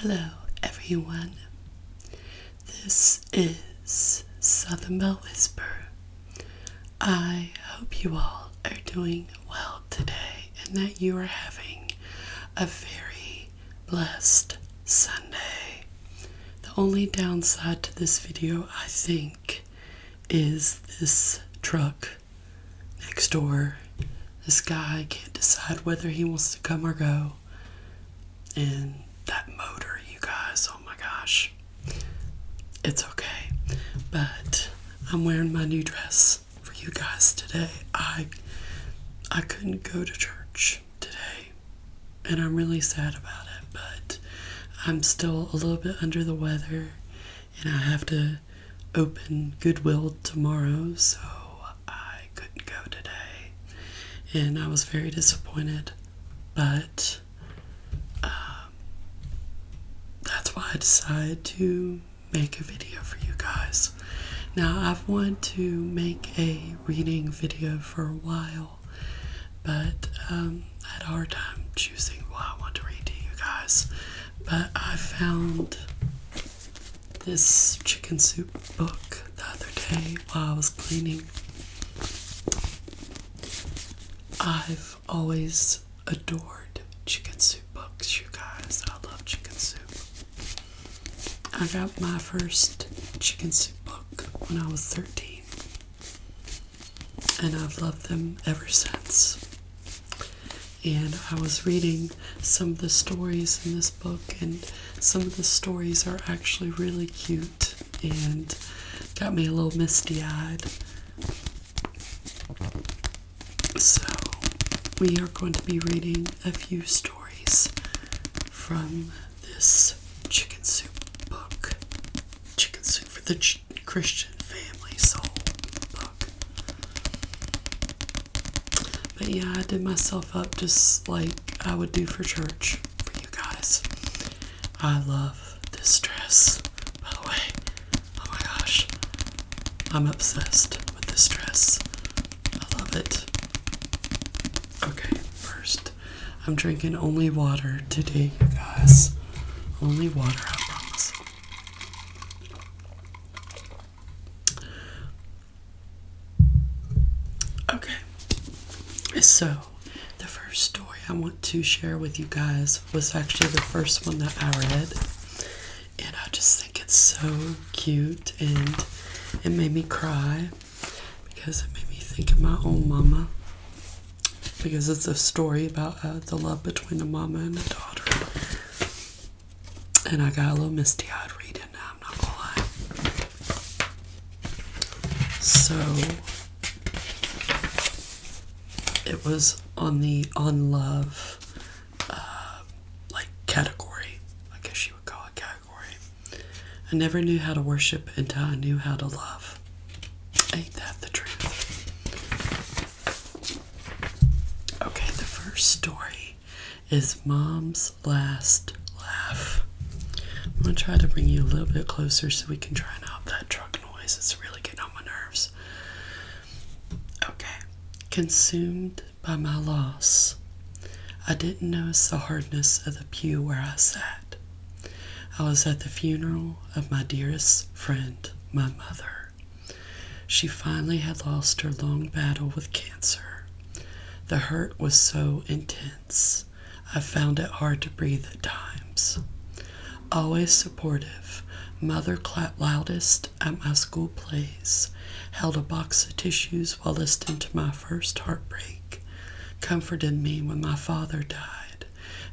Hello, everyone. This is Southern Belle Whisper. I hope you all are doing well today and that you are having a very blessed Sunday. The only downside to this video, I think, is this truck next door. This guy can't decide whether he wants to come or go. And that motor, you guys, oh my gosh. It's okay. But I'm wearing my new dress for you guys today. I couldn't go to church today. And I'm really sad about it. But I'm still a little bit under the weather. And I have to open Goodwill tomorrow. So I couldn't go today. And I was very disappointed. But that's why I decided to make a video for you guys. Now, I've wanted to make a reading video for a while, but I had a hard time choosing what I want to read to you guys. But I found this chicken soup book the other day while I was cleaning. I've always adored chicken soup books, you guys. I love chicken soup. I got my first chicken soup book when I was 13, and I've loved them ever since. And I was reading some of the stories in this book, and some of the stories are actually really cute and got me a little misty-eyed. So we are going to be reading a few stories from this chicken soup book. Chicken Soup for the Christian Family Soul book. But yeah, I did myself up just like I would do for church for you guys. I love this dress, by the way. Oh my gosh. I'm obsessed with this dress. I love it. Okay, first, I'm drinking only water today, you guys. Only water, I promise. Okay, so the first story I want to share with you guys was actually the first one that I read. And I just think it's so cute, and it made me cry because it made me think of my own mama. Because it's a story about the love between a mama and a daughter. And I got a little misty-eyed reading now, I'm not gonna lie. So, it was on the On Love, category. I guess you would call it category. I never knew how to worship until I knew how to love. Ain't that the truth? Okay, the first story is Mom's Last Laugh. I'm going to try to bring you a little bit closer so we can drown out that truck noise. It's really getting on my nerves. Okay. Consumed by my loss, I didn't notice the hardness of the pew where I sat. I was at the funeral of my dearest friend, my mother. She finally had lost her long battle with cancer. The hurt was so intense, I found it hard to breathe at times. Always supportive, Mother clapped loudest at my school plays, held a box of tissues while listening to my first heartbreak, comforted me when my father died,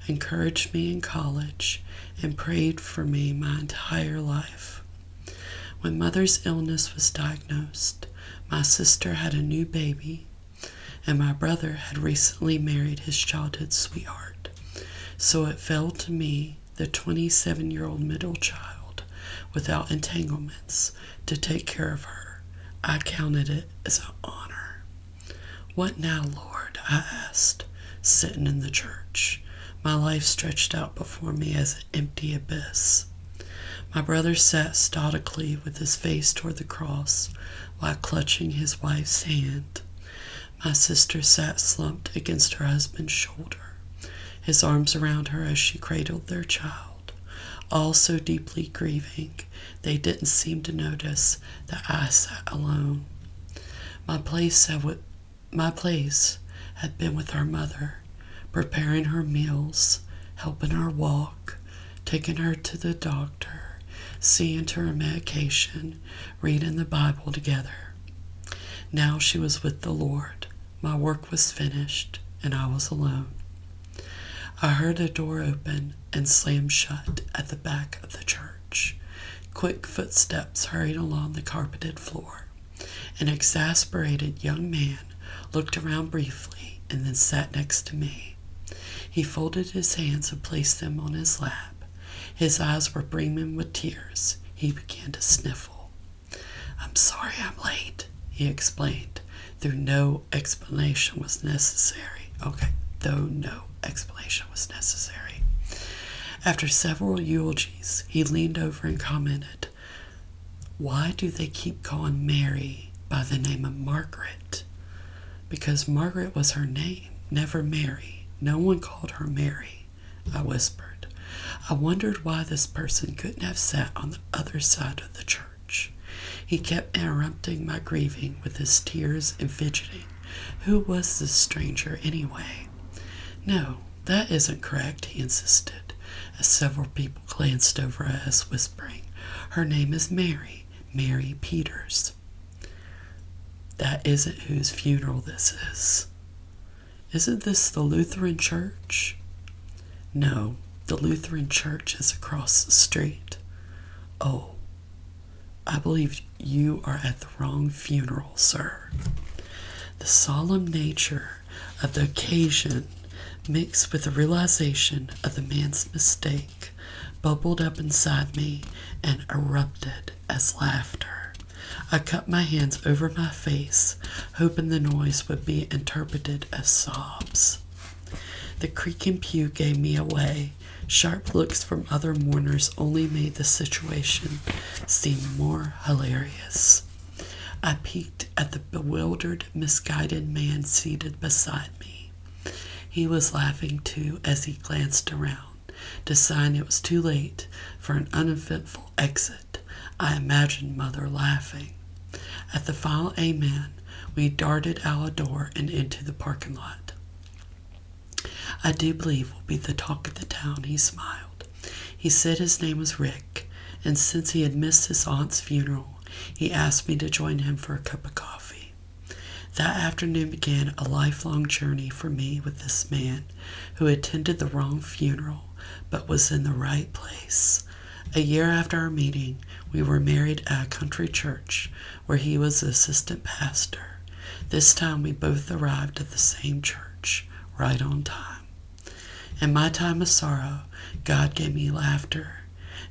encouraged me in college, and prayed for me my entire life. When Mother's illness was diagnosed, my sister had a new baby, and my brother had recently married his childhood sweetheart, so it fell to me, the 27-year-old middle child, without entanglements, to take care of her. I counted it as an honor. What now, Lord? I asked, sitting in the church, my life stretched out before me as an empty abyss. My brother sat stoically with his face toward the cross while clutching his wife's hand. My sister sat slumped against her husband's shoulder, his arms around her as she cradled their child, All so deeply grieving, they didn't seem to notice that I sat alone. My place had been with our mother, preparing her meals, helping her walk, taking her to the doctor, seeing to her medication, reading the Bible together. Now she was with the Lord. My work was finished, and I was alone. I heard a door open and slam shut at the back of the church. Quick footsteps hurried along the carpeted floor. An exasperated young man looked around briefly and then sat next to me. He folded his hands and placed them on his lap. His eyes were brimming with tears. He began to sniffle. "I'm sorry I'm late," he explained, though no explanation was necessary. After several eulogies, he leaned over and commented, "Why do they keep calling Mary by the name of Margaret?" "Because Margaret was her name, never Mary. No one called her Mary," I whispered. I wondered why this person couldn't have sat on the other side of the church. He kept interrupting my grieving with his tears and fidgeting. Who was this stranger anyway? "No, that isn't correct," he insisted, as several people glanced over at us, whispering, "Her name is Mary, Mary Peters." "That isn't whose funeral this is." "Isn't this the Lutheran church?" "No, the Lutheran church is across the street." "Oh, I believe you are at the wrong funeral, sir." The solemn nature of the occasion, mixed with the realization of the man's mistake, bubbled up inside me and erupted as laughter. I cupped my hands over my face, hoping the noise would be interpreted as sobs. The creaking pew gave me away. Sharp looks from other mourners only made the situation seem more hilarious. I peeked at the bewildered, misguided man seated beside me. He was laughing too as he glanced around, deciding it was too late for an uneventful exit. I imagined Mother laughing. At the final amen, we darted out a door and into the parking lot. "I do believe we'll be the talk of the town," he smiled. He said his name was Rick, and since he had missed his aunt's funeral, he asked me to join him for a cup of coffee. That afternoon began a lifelong journey for me with this man who attended the wrong funeral but was in the right place. A year after our meeting, we were married at a country church where he was the assistant pastor. This time we both arrived at the same church, right on time. In my time of sorrow, God gave me laughter.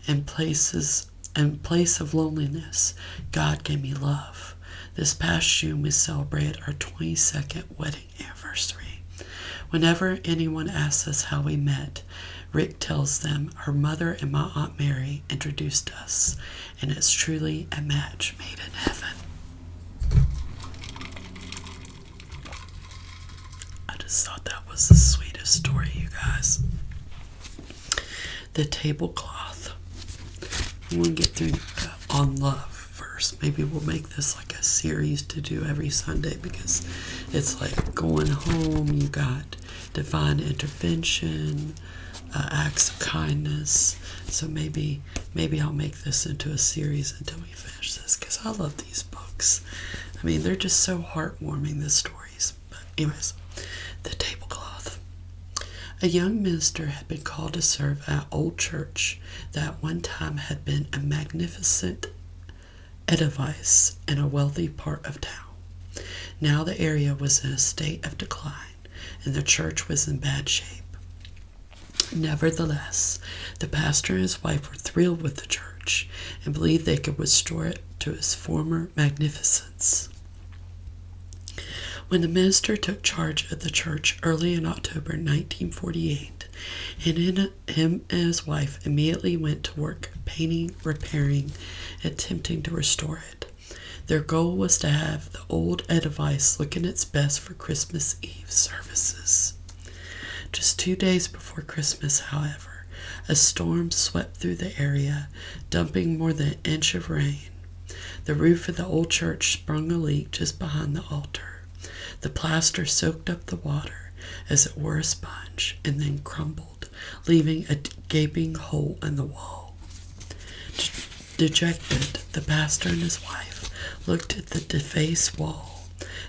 In place of loneliness, God gave me love. This past June, we celebrated our 22nd wedding anniversary. Whenever anyone asks us how we met, Rick tells them her mother and my Aunt Mary introduced us, and it's truly a match made in heaven. I just thought that was the sweetest story, you guys. The tablecloth. We want to get through on love first. Maybe we'll make this like a series to do every Sunday because it's like going home. You got divine intervention, acts of kindness. So maybe I'll make this into a series until we finish this because I love these books. I mean, they're just so heartwarming, the stories. But anyways, the tablecloth. A young minister had been called to serve at an old church that at one time had been a magnificent edifice in a wealthy part of town. Now the area was in a state of decline, and the church was in bad shape. Nevertheless, the pastor and his wife were thrilled with the church and believed they could restore it to its former magnificence. When the minister took charge of the church early in October 1948, him and his wife immediately went to work painting, repairing, and attempting to restore it. Their goal was to have the old edifice looking its best for Christmas Eve services. Just 2 days before Christmas, however, A storm swept through the area, dumping more than an inch of rain. The roof of the old church sprung a leak just behind the altar. The plaster soaked up the water as it were a sponge and then crumbled, leaving a gaping hole in the wall. Dejected, the pastor and his wife looked at the defaced wall.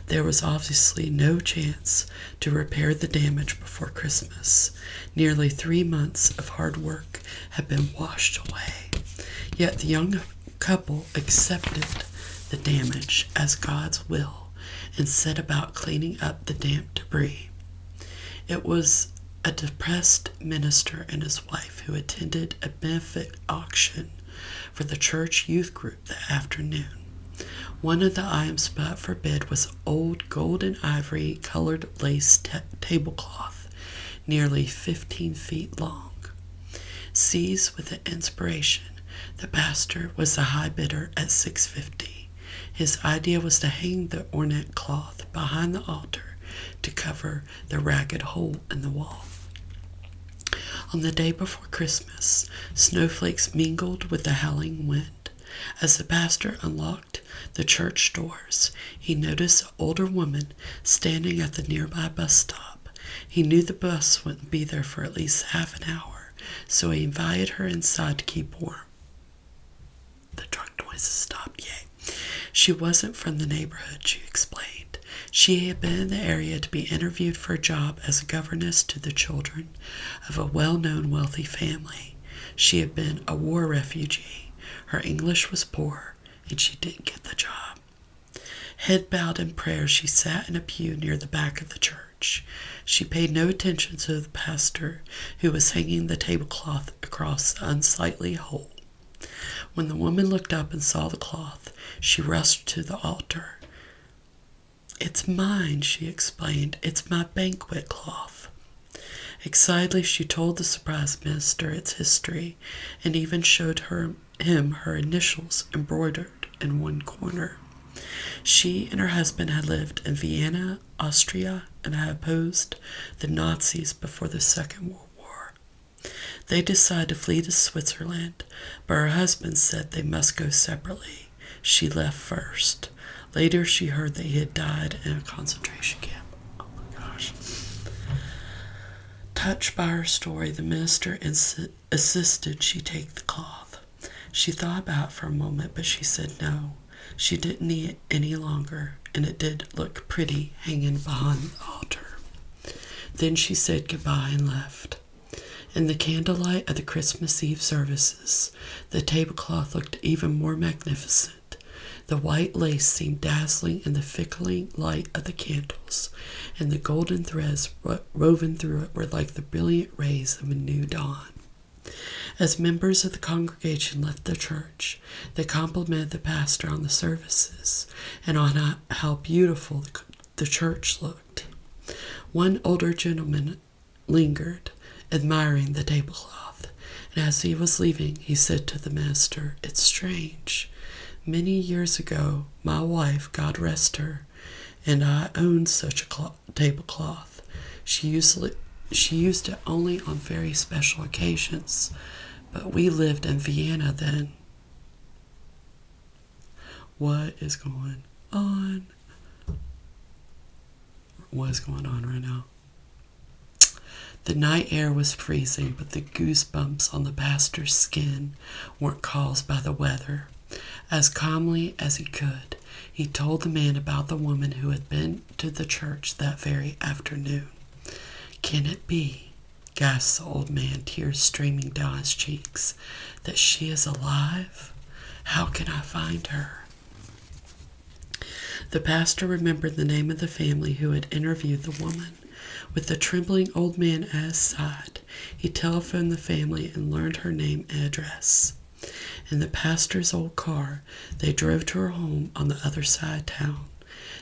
There was obviously no chance to repair the damage before Christmas. Nearly 3 months of hard work had been washed away. Yet the young couple accepted the damage as God's will and set about cleaning up the damp debris. It was a depressed minister and his wife who attended a benefit auction for the church youth group that afternoon. One of the items put up for bid was old gold and ivory colored lace tablecloth, nearly 15 feet long. Seized with an inspiration, the pastor was the high bidder at $6.50. His idea was to hang the ornate cloth behind the altar to cover the ragged hole in the wall. On the day before Christmas, snowflakes mingled with the howling wind. As the pastor unlocked the church doors, he noticed an older woman standing at the nearby bus stop. He knew the bus wouldn't be there for at least half an hour, so he invited her inside to keep warm. The truck noises stopped. Yay. She wasn't from the neighborhood, she explained. She had been in the area to be interviewed for a job as a governess to the children of a well-known wealthy family. She had been a war refugee. Her English was poor, and she didn't get the job. Head bowed in prayer, she sat in a pew near the back of the church. She paid no attention to the pastor, who was hanging the tablecloth across the unsightly hole. When the woman looked up and saw the cloth, she rushed to the altar. "It's mine," she explained. "It's my banquet cloth." Excitedly, she told the surprised minister its history and even showed him her initials embroidered in one corner. She and her husband had lived in Vienna, Austria, and had opposed the Nazis before the Second World War. They decided to flee to Switzerland, but her husband said they must go separately. She left first. Later, she heard that he had died in a concentration camp. Oh my gosh. Touched by her story, the minister insisted she take the cloth. She thought about it for a moment, but she said no. She didn't need it any longer, and it did look pretty hanging behind the altar. Then she said goodbye and left. In the candlelight of the Christmas Eve services, the tablecloth looked even more magnificent. The white lace seemed dazzling in the flickering light of the candles, and the golden threads woven through it were like the brilliant rays of a new dawn. As members of the congregation left the church, they complimented the pastor on the services and on how beautiful the church looked. One older gentleman lingered, admiring the tablecloth, and as he was leaving, he said to the minister, "It's strange. Many years ago, my wife, God rest her, and I owned such a tablecloth. She used it only on very special occasions, but we lived in Vienna then." What is going on? What is going on right now? The night air was freezing, but the goosebumps on the pastor's skin weren't caused by the weather. As calmly as he could, he told the man about the woman who had been to the church that very afternoon. "Can it be," gasped the old man, tears streaming down his cheeks, "that she is alive? How can I find her?" The pastor remembered the name of the family who had interviewed the woman. With the trembling old man at his side, he telephoned the family and learned her name and address. In the pastor's old car, they drove to her home on the other side of town.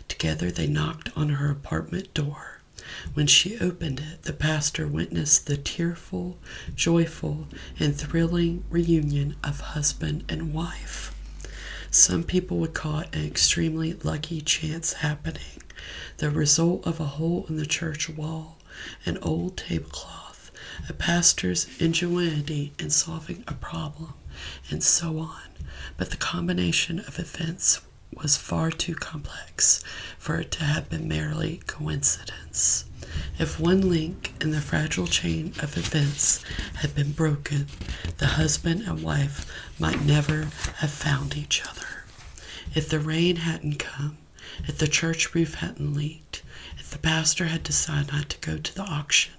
Together, they knocked on her apartment door. When she opened it, the pastor witnessed the tearful, joyful, and thrilling reunion of husband and wife. Some people would call it an extremely lucky chance happening, the result of a hole in the church wall, an old tablecloth, a pastor's ingenuity in solving a problem, and so on. But the combination of events was far too complex for it to have been merely coincidence. If one link in the fragile chain of events had been broken, the husband and wife might never have found each other. If the rain hadn't come, if the church roof hadn't leaked, if the pastor had decided not to go to the auction,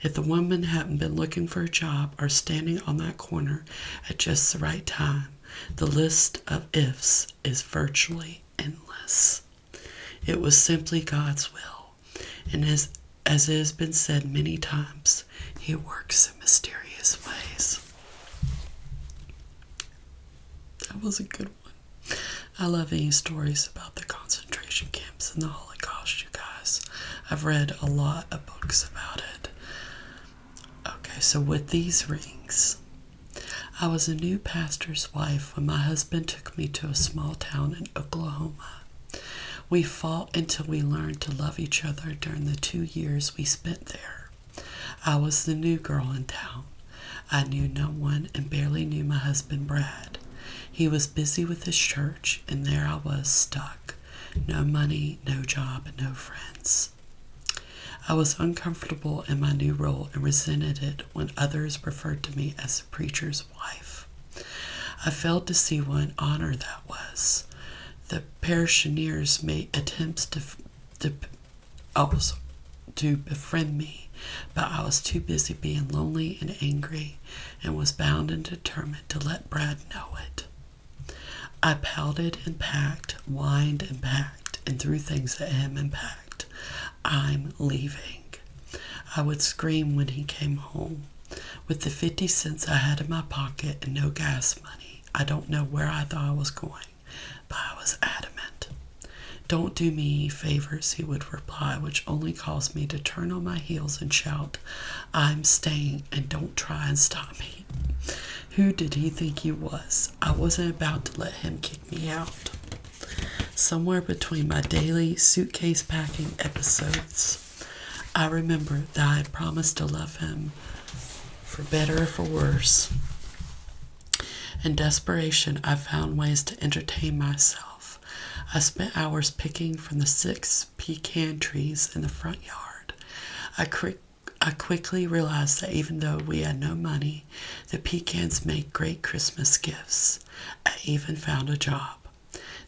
if the woman hadn't been looking for a job or standing on that corner at just the right time, the list of ifs is virtually endless. It was simply God's will, and as it has been said many times, He works in mysterious ways. That was a good one. I love any stories about the concentration camps and the Holocaust, you guys. I've read a lot of books about it. Okay, so with these rings, I was a new pastor's wife when my husband took me to a small town in Oklahoma. We fought until we learned to love each other during the 2 years we spent there. I was the new girl in town. I knew no one and barely knew my husband, Brad. He was busy with his church, and there I was stuck. No money, no job, and no friends. I was uncomfortable in my new role and resented it when others referred to me as the preacher's wife. I failed to see what an honor that was. The parishioners made attempts to befriend me, but I was too busy being lonely and angry and was bound and determined to let Brad know it. I pouted and packed, whined and packed, and threw things at him and packed. I'm leaving. I would scream when he came home. With the 50 cents I had in my pocket and no gas money, I don't know where I thought I was going, but I was adamant. Don't do me any favors, he would reply, which only caused me to turn on my heels and shout, I'm staying and don't try and stop me. Who did he think he was? I wasn't about to let him kick me out. Somewhere between my daily suitcase packing episodes, I remember that I had promised to love him for better or for worse. In desperation, I found ways to entertain myself. I spent hours picking from the 6 pecan trees in the front yard. I quickly realized that even though we had no money, the pecans made great Christmas gifts. I even found a job.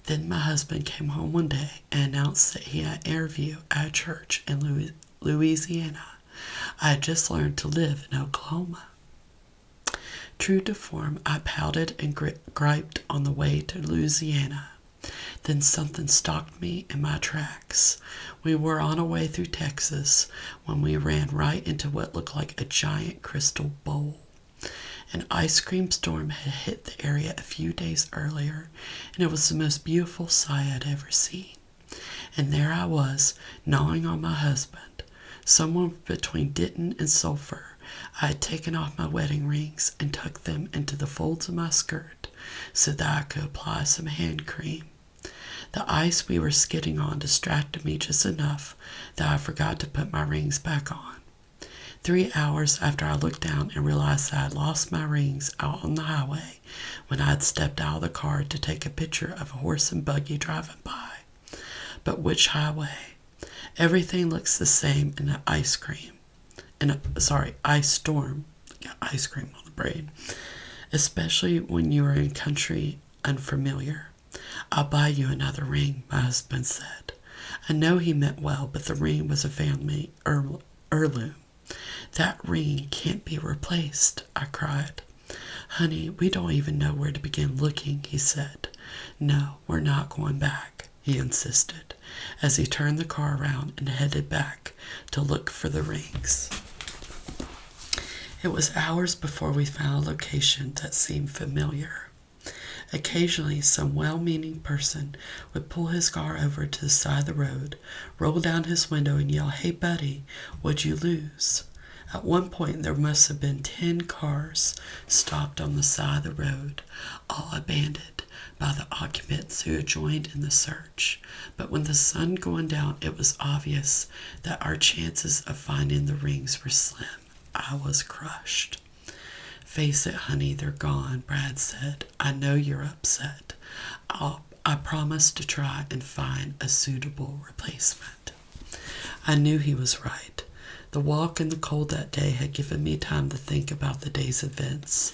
Then my husband came home one day and announced that he had an interview at a church in Louisiana. I had just learned to live in Oklahoma. True to form, I pouted and griped on the way to Louisiana. Then something stopped me in my tracks. We were on our way through Texas when we ran right into what looked like a giant crystal bowl. An ice cream storm had hit the area a few days earlier, and it was the most beautiful sight I'd ever seen. And there I was, gnawing on my husband. Somewhere between Denton and Sulphur, I had taken off my wedding rings and tucked them into the folds of my skirt so that I could apply some hand cream. The ice we were skidding on distracted me just enough that I forgot to put my rings back on. 3 hours after I looked down and realized that I had lost my rings out on the highway when I had stepped out of the car to take a picture of a horse and buggy driving by. But which highway? Everything looks the same in an ice storm. Got ice cream on the brain. Especially when you are in country unfamiliar. I'll buy you another ring, my husband said. I know he meant well, but the ring was a family heirloom. That ring can't be replaced, I cried. Honey, we don't even know where to begin looking, he said. No, we're not going back, he insisted, as he turned the car around and headed back to look for the rings. It was hours before we found a location that seemed familiar. Occasionally, some well-meaning person would pull his car over to the side of the road, roll down his window, and yell, Hey, buddy, what'd you lose? At one point, there must have been 10 cars stopped on the side of the road, all abandoned by the occupants who had joined in the search. But when the sun going down, it was obvious that our chances of finding the rings were slim. I was crushed. "Face it, honey, they're gone," Brad said. "I know you're upset. I promise to try and find a suitable replacement." I knew he was right. The walk in the cold that day had given me time to think about the day's events.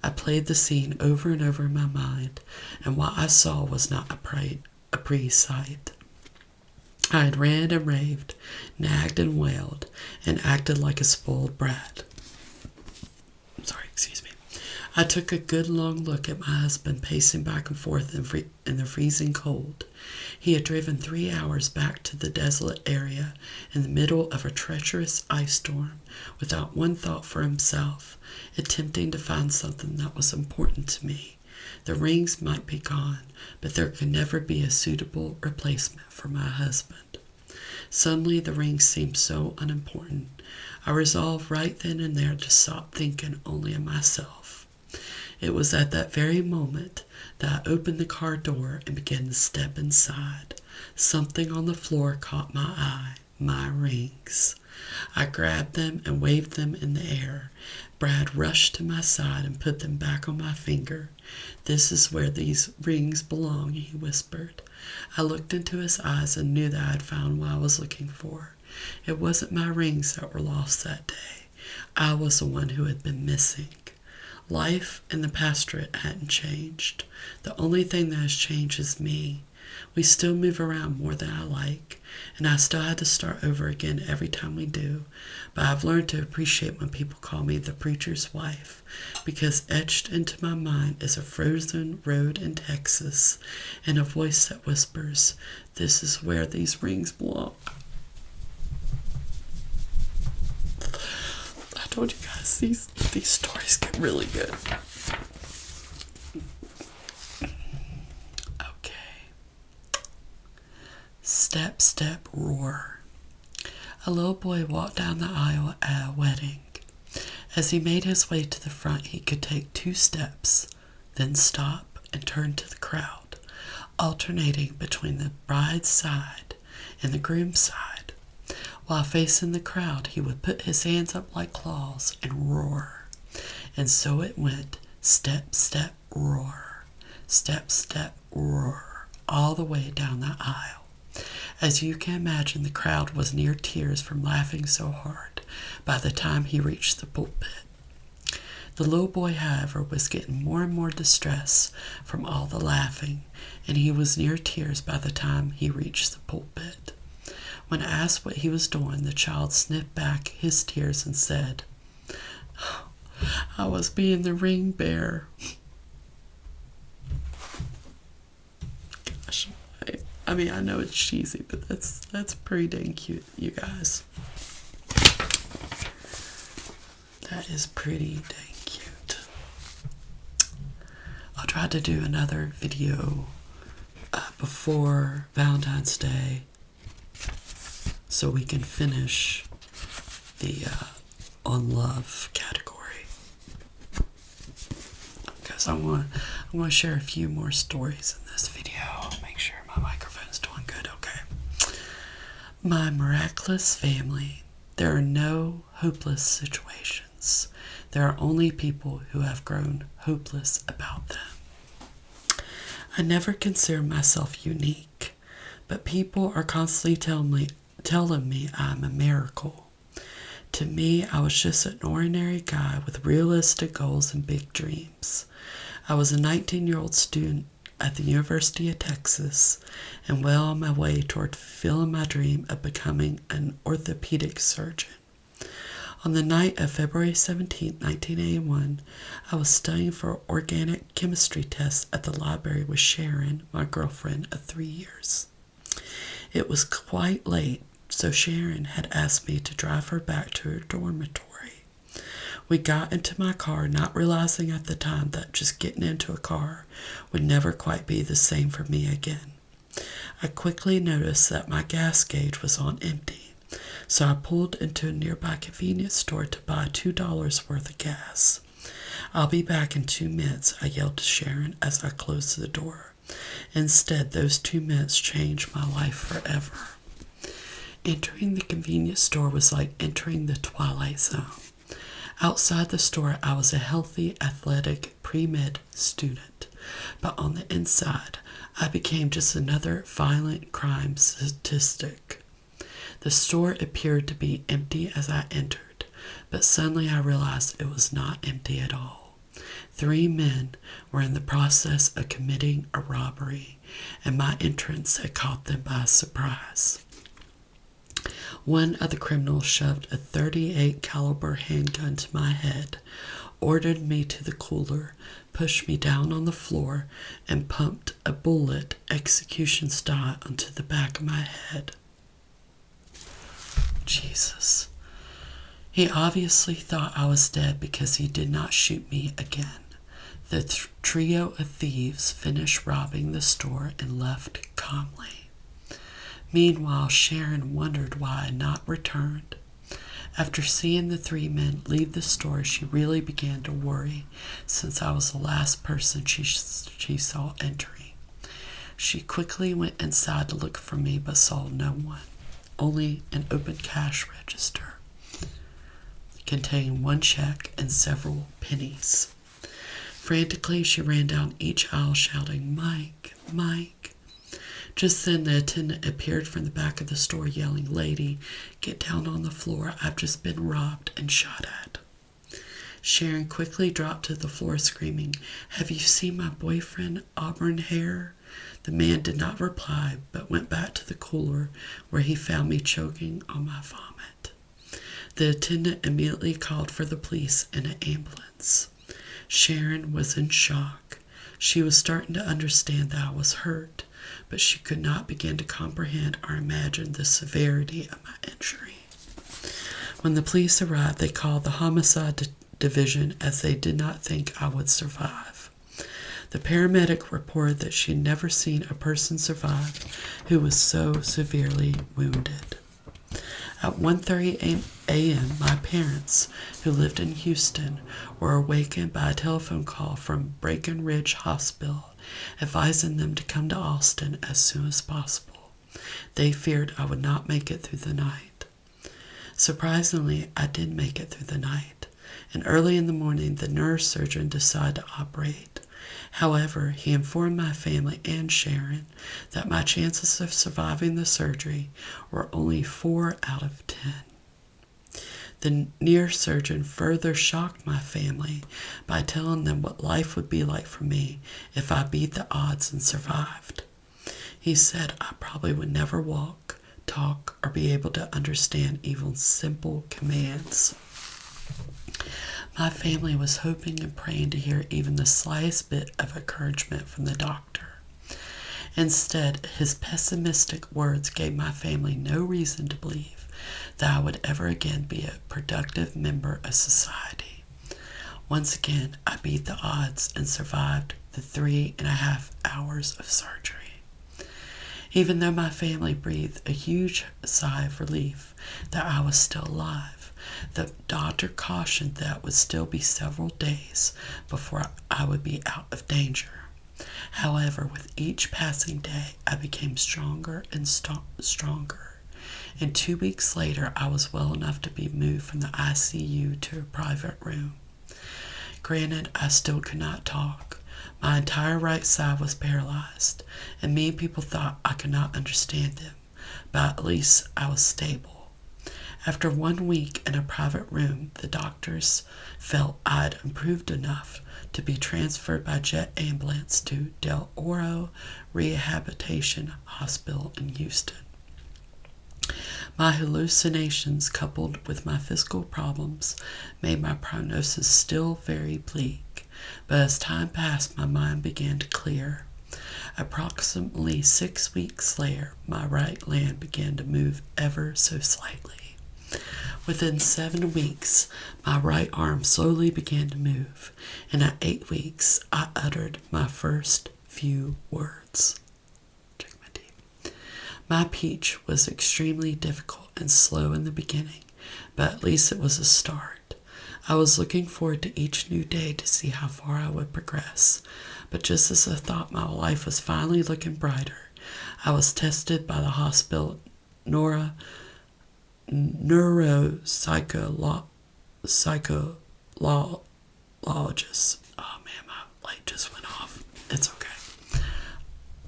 I played the scene over and over in my mind, and what I saw was not a pretty sight. I had ran and raved, nagged and wailed, and acted like a spoiled brat. Excuse me. I took a good long look at my husband pacing back and forth in the freezing cold. He had driven 3 hours back to the desolate area in the middle of a treacherous ice storm without one thought for himself, attempting to find something that was important to me. The rings might be gone, but there could never be a suitable replacement for my husband. Suddenly the rings seemed so unimportant. I resolved right then and there to stop thinking only of myself. It was at that very moment that I opened the car door and began to step inside. Something on the floor caught my eye. My rings. I grabbed them and waved them in the air. Brad rushed to my side and put them back on my finger. "This is where these rings belong," he whispered. I looked into his eyes and knew that I had found what I was looking for. It wasn't my rings that were lost that day. I was the one who had been missing. Life in the pastorate hadn't changed. The only thing that has changed is me. We still move around more than I like, and I still had to start over again every time we do, but I've learned to appreciate when people call me the preacher's wife, because etched into my mind is a frozen road in Texas and a voice that whispers, "This is where these rings belong." I told you guys, these stories get really good. Okay. Step, step, roar. A little boy walked down the aisle at a wedding. As he made his way to the front, he could take 2 steps, then stop and turn to the crowd, alternating between the bride's side and the groom's side. While facing the crowd, he would put his hands up like claws and roar. And so it went, step, step, roar, step, step, roar, all the way down the aisle. As you can imagine, the crowd was near tears from laughing so hard by the time he reached the pulpit. The little boy, however, was getting more and more distressed from all the laughing, and he was near tears by the time he reached the pulpit. When asked what he was doing, the child sniffed back his tears and said, "I was being the ring bearer." Gosh, I mean, I know it's cheesy, but that's pretty dang cute, you guys. That is pretty dang cute. I'll try to do another video before Valentine's Day, so we can finish the on love category. Because I want to share a few more stories in this video. Make sure my microphone's doing good, okay? My miraculous family. There are no hopeless situations. There are only people who have grown hopeless about them. I never consider myself unique, but people are constantly telling me I'm a miracle. To me, I was just an ordinary guy with realistic goals and big dreams. I was a 19-year-old student at the University of Texas and well on my way toward fulfilling my dream of becoming an orthopedic surgeon. On the night of February 17, 1981, I was studying for organic chemistry tests at the library with Sharon, my girlfriend of 3 years. It was quite late, so Sharon had asked me to drive her back to her dormitory. We got into my car, not realizing at the time that just getting into a car would never quite be the same for me again. I quickly noticed that my gas gauge was on empty, so I pulled into a nearby convenience store to buy $2 worth of gas. "I'll be back in 2 minutes," I yelled to Sharon as I closed the door. Instead, those 2 minutes changed my life forever. Entering the convenience store was like entering the Twilight Zone. Outside the store, I was a healthy, athletic, pre-med student. But on the inside, I became just another violent crime statistic. The store appeared to be empty as I entered, but suddenly I realized it was not empty at all. 3 men were in the process of committing a robbery, and my entrance had caught them by surprise. One of the criminals shoved a .38 caliber handgun to my head, ordered me to the cooler, pushed me down on the floor, and pumped a bullet execution style onto the back of my head. Jesus. He obviously thought I was dead because he did not shoot me again. The trio of thieves finished robbing the store and left calmly. Meanwhile, Sharon wondered why I had not returned. After seeing the 3 men leave the store, she really began to worry, since I was the last person she saw entering. She quickly went inside to look for me, but saw no one, only an open cash register containing 1 check and several pennies. Frantically, she ran down each aisle shouting, "Mike, Mike." Just then, the attendant appeared from the back of the store yelling, "Lady, get down on the floor. I've just been robbed and shot at." Sharon quickly dropped to the floor screaming, "Have you seen my boyfriend, Auburn Hair?" The man did not reply, but went back to the cooler, where he found me choking on my vomit. The attendant immediately called for the police and an ambulance. Sharon was in shock. She was starting to understand that I was hurt, but she could not begin to comprehend or imagine the severity of my injury. When the police arrived, they called the homicide division as they did not think I would survive. The paramedic reported that she had never seen a person survive who was so severely wounded. At 1:30 a.m., my parents, who lived in Houston, were awakened by a telephone call from Breckenridge Hospital, advising them to come to Austin as soon as possible. They feared I would not make it through the night. Surprisingly, I did make it through the night, and early in the morning the neurosurgeon decided to operate. However, he informed my family and Sharon that my chances of surviving the surgery were only 4 out of 10. The neurosurgeon further shocked my family by telling them what life would be like for me if I beat the odds and survived. He said I probably would never walk, talk, or be able to understand even simple commands. My family was hoping and praying to hear even the slightest bit of encouragement from the doctor. Instead, his pessimistic words gave my family no reason to believe that I would ever again be a productive member of society. Once again, I beat the odds and survived the 3.5 hours of surgery. Even though my family breathed a huge sigh of relief that I was still alive, the doctor cautioned that it would still be several days before I would be out of danger. However, with each passing day, I became stronger and stronger. And 2 weeks later, I was well enough to be moved from the ICU to a private room. Granted, I still could not talk. My entire right side was paralyzed, and many people thought I could not understand them, but at least I was stable. After 1 week in a private room, the doctors felt I'd improved enough to be transferred by jet ambulance to Del Oro Rehabilitation Hospital in Houston. My hallucinations, coupled with my physical problems, made my prognosis still very bleak, but as time passed, my mind began to clear. Approximately 6 weeks later, my right leg began to move ever so slightly. Within 7 weeks, my right arm slowly began to move, and at 8 weeks, I uttered my first few words. Check my teeth. My speech was extremely difficult and slow in the beginning, but at least it was a start. I was looking forward to each new day to see how far I would progress, but just as I thought my life was finally looking brighter, I was tested by the hospital neuropsychologist Oh man, my light just went off. It's okay.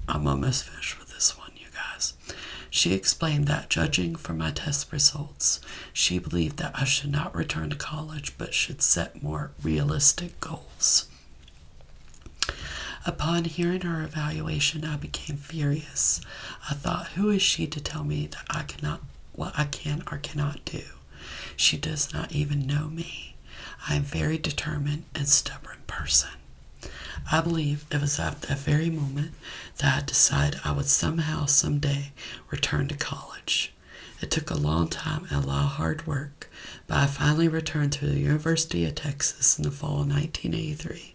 I'm almost finished with this one, you guys. She explained that, judging from my test results, she believed that I should not return to college but should set more realistic goals. Upon hearing her evaluation, I became furious. I thought, who is she to tell me that I cannot, what I can or cannot do? She does not even know me. I am a very determined and stubborn person. I believe it was at that very moment that I decided I would somehow, someday, return to college. It took a long time and a lot of hard work, but I finally returned to the University of Texas in the fall of 1983,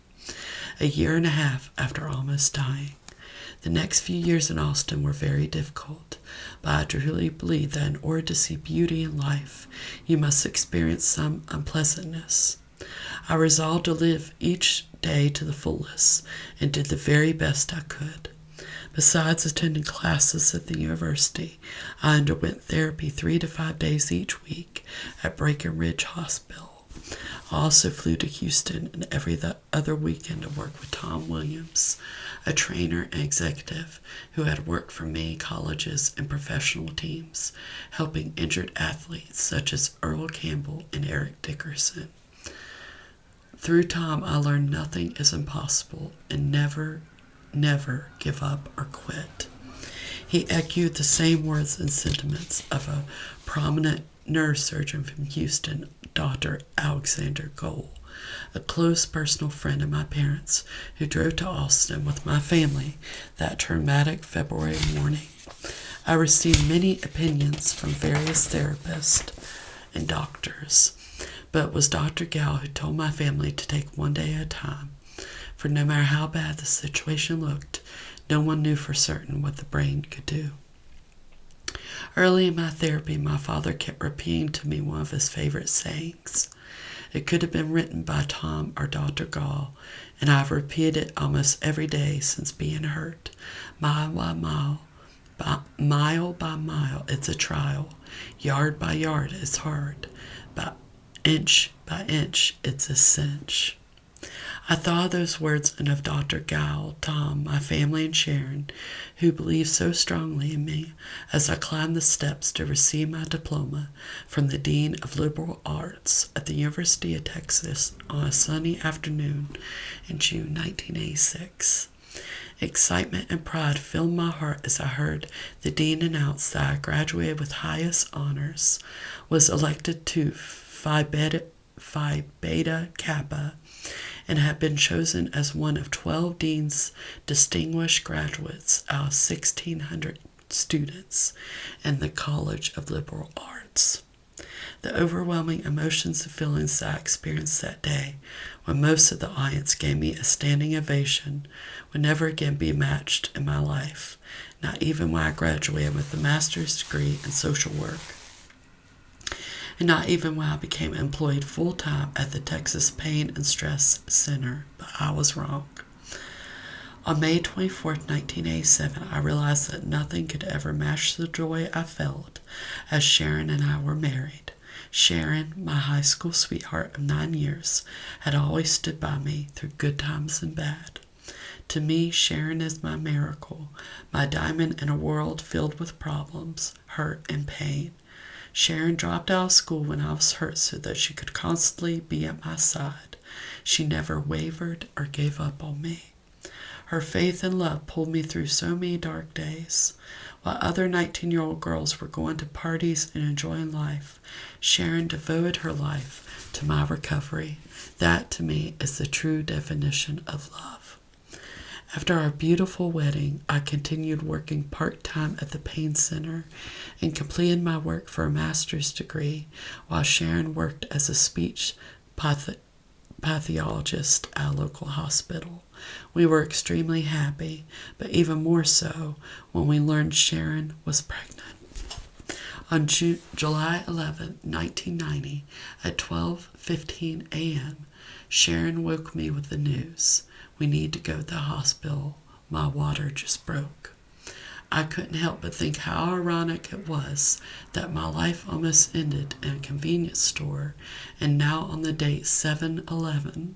a year and a half after almost dying. The next few years in Austin were very difficult, but I truly believe that in order to see beauty in life, you must experience some unpleasantness. I resolved to live each day to the fullest and did the very best I could. Besides attending classes at the university, I underwent therapy 3 to 5 days each week at Breckenridge Hospital. I also flew to Houston and every other weekend to work with Tom Williams, a trainer and executive who had worked for many colleges and professional teams, helping injured athletes such as Earl Campbell and Eric Dickerson. Through Tom, I learned nothing is impossible and never give up or quit. He echoed the same words and sentiments of a prominent neurosurgeon from Houston, Dr. Alexander Gold, a close personal friend of my parents who drove to Austin with my family that traumatic February morning. I received many opinions from various therapists and doctors, but it was Dr. Gal who told my family to take one day at a time, for no matter how bad the situation looked, no one knew for certain what the brain could do. Early in my therapy, my father kept repeating to me one of his favorite sayings. It could have been written by Tom or Dr. Gall, and I've repeated it almost every day since being hurt. Mile by mile, it's a trial. Yard by yard, it's hard. By inch, it's a cinch. I thought of those words and of Dr. Gall, Tom, my family, and Sharon, who believed so strongly in me as I climbed the steps to receive my diploma from the Dean of Liberal Arts at the University of Texas on a sunny afternoon in June 1986. Excitement and pride filled my heart as I heard the dean announce that I graduated with highest honors, was elected to Phi Beta Kappa, and had been chosen as one of 12 dean's distinguished graduates out of 1,600 students in the College of Liberal Arts. The overwhelming emotions and feelings that I experienced that day, when most of the audience gave me a standing ovation, would never again be matched in my life, not even when I graduated with a master's degree in social work, and not even when I became employed full-time at the Texas Pain and Stress Center, but I was wrong. On May 24, 1987, I realized that nothing could ever match the joy I felt as Sharon and I were married. Sharon, my high school sweetheart of 9 years, had always stood by me through good times and bad. To me, Sharon is my miracle, my diamond in a world filled with problems, hurt, and pain. Sharon dropped out of school when I was hurt so that she could constantly be at my side. She never wavered or gave up on me. Her faith and love pulled me through so many dark days. While other 19-year-old girls were going to parties and enjoying life, Sharon devoted her life to my recovery. That, to me, is the true definition of love. After our beautiful wedding, I continued working part-time at the Pain Center and completed my work for a master's degree, while Sharon worked as a speech pathologist at a local hospital. We were extremely happy, but even more so when we learned Sharon was pregnant. On July 11, 1990, at 12:15 a.m., Sharon woke me with the news. We need to go to the hospital. My water just broke. I couldn't help but think how ironic it was that my life almost ended in a convenience store and now on the date 7-Eleven.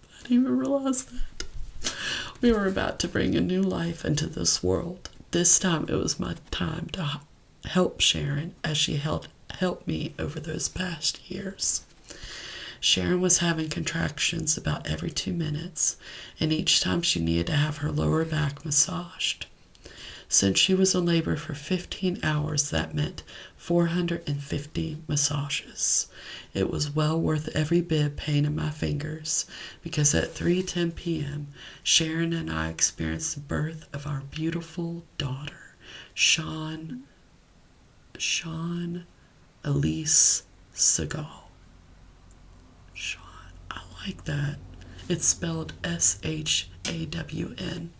I didn't even realize that. We were about to bring a new life into this world. This time it was my time to help Sharon as she helped me over those past years. Sharon was having contractions about every 2 minutes, and each time she needed to have her lower back massaged. Since she was in labor for 15 hours, that meant 450 massages. It was well worth every bit of pain in my fingers, because at 3:10 p.m., Sharon and I experienced the birth of our beautiful daughter, Sean Elise Segal. Sean, I like that. It's spelled Shawn.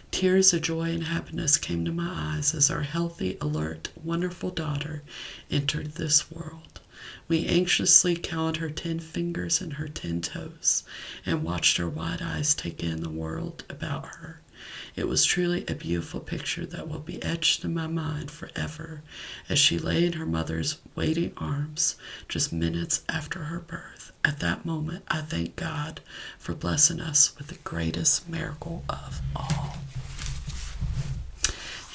Tears of joy and happiness came to my eyes as our healthy, alert, wonderful daughter entered this world. We anxiously counted her 10 fingers and her 10 toes and watched her wide eyes take in the world about her. It was truly a beautiful picture that will be etched in my mind forever as she lay in her mother's waiting arms just minutes after her birth. At that moment, I thank God for blessing us with the greatest miracle of all.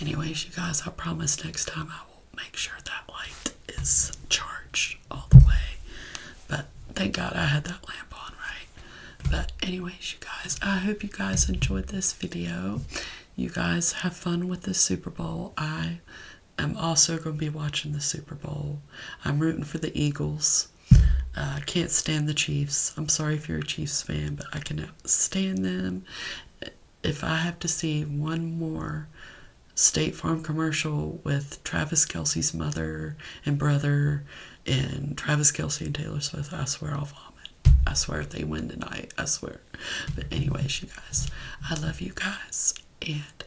Anyways, you guys, I promise next time I will make sure that light is charged all the way. But thank God I had that lamp on, right? But anyways, you guys, I hope you guys enjoyed this video. You guys have fun with the Super Bowl. I am also going to be watching the Super Bowl. I'm rooting for the Eagles. I can't stand the Chiefs. I'm sorry if you're a Chiefs fan, but I cannot stand them. If I have to see one more State Farm commercial with Travis Kelce's mother and brother and Travis Kelce and Taylor Swift, I swear I'll vomit. I swear if they win tonight, I swear. But anyways, you guys, I love you guys, and